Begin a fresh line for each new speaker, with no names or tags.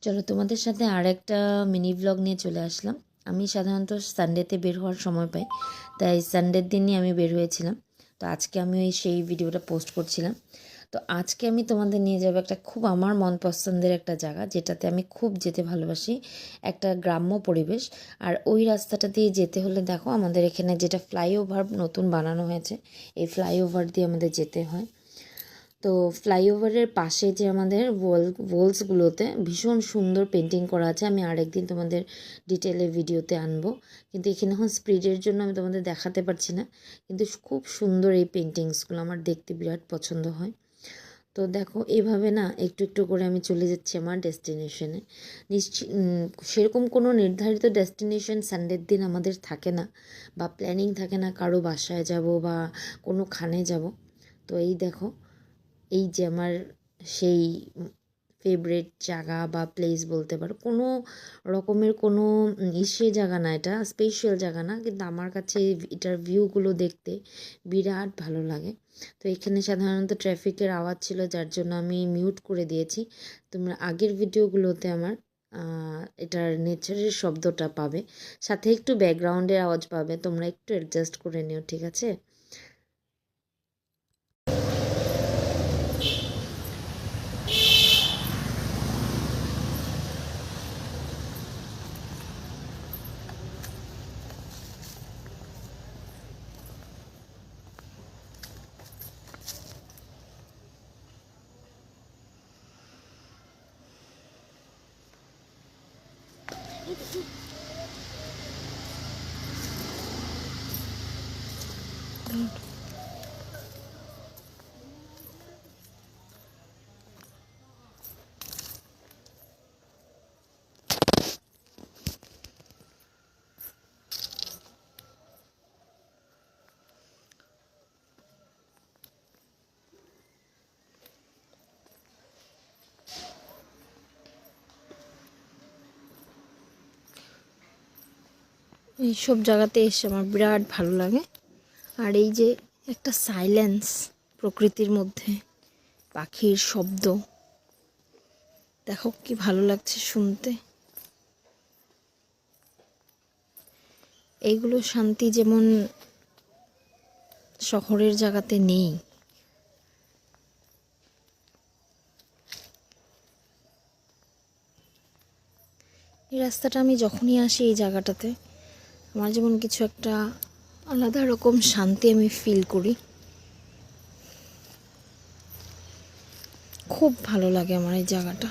চলো তোমাদের সাথে আরেকটা মিনি ব্লগ নিয়ে চলে আসলাম। আমি সাধারণত সানডেতে বের হওয়ার সময় পাই, তাই সানডের দিনই আমি বের হয়েছিলাম। তো আজকে আমি সেই ভিডিওটা পোস্ট করছিলাম। তো আজকে আমি তোমাদের নিয়ে যাবো একটা খুব আমার মন পছন্দের একটা জায়গা, যেটাতে আমি খুব যেতে ভালোবাসি, একটা গ্রাম্য পরিবেশ। আর ওই রাস্তাটা দিয়ে যেতে হলে দেখো, আমাদের এখানে যেটা ফ্লাইওভার নতুন বানানো হয়েছে, এই ফ্লাইওভার দিয়ে আমাদের যেতে হয়। তো ফ্লাইওভারের পাশে যে আমাদের ওয়ালসগুলোতে ভীষণ সুন্দর পেন্টিং করা আছে। আমি আরেকদিন তোমাদের ডিটেলে ভিডিওতে আনবো, কিন্তু এখানে এখন স্পিডের জন্য আমি তোমাদের দেখাতে পারছি না। কিন্তু খুব সুন্দর এই পেন্টিংসগুলো, আমার দেখতে বিরাট পছন্দ হয়। তো দেখো, এইভাবে না একটু একটু করে আমি চলে যাচ্ছি আমার ডেস্টিনেশনে। সেরকম কোনো নির্ধারিত ডেস্টিনেশন সানডের দিন আমাদের থাকে না, বা প্ল্যানিং থাকে না কারো বাসায় যাব বা কোনো খানে যাব। তো এই দেখো, এই যে আমার সেই ফেভারিট জায়গা বা প্লেস বলতে পারো, কোনো রকমের কোনো জায়গা না, এটা স্পেশাল জায়গা না, কিন্তু আমার কাছে এটার ভিউগুলো দেখতে বিরাট ভালো লাগে। তো এখানে সাধারণত ট্রাফিকের আওয়াজ ছিল, যার জন্য আমি মিউট করে দিয়েছি। তোমরা আগের ভিডিওগুলোতে আমার এটার নেচারের শব্দটা পাবে, সাথে একটু ব্যাকগ্রাউন্ডের আওয়াজ পাবে, তোমরা একটু অ্যাডজাস্ট করে নিও, ঠিক আছে? এইসব জায়গাতে এসে আমার বিরাট ভালো লাগে। আর এই যে একটা সাইলেন্স প্রকৃতির মধ্যে, পাখির শব্দ, দেখো কি ভালো লাগছে শুনতে। এইগুলো শান্তি যেমন শহরের জায়গাতে নেই। এই রাস্তাটা আমি যখনই আসি এই জায়গাটাতে, আমার যেমন কিছু একটা আলাদা রকম শান্তি আমি ফিল করি। খুব ভালো লাগে আমার এই জায়গাটা।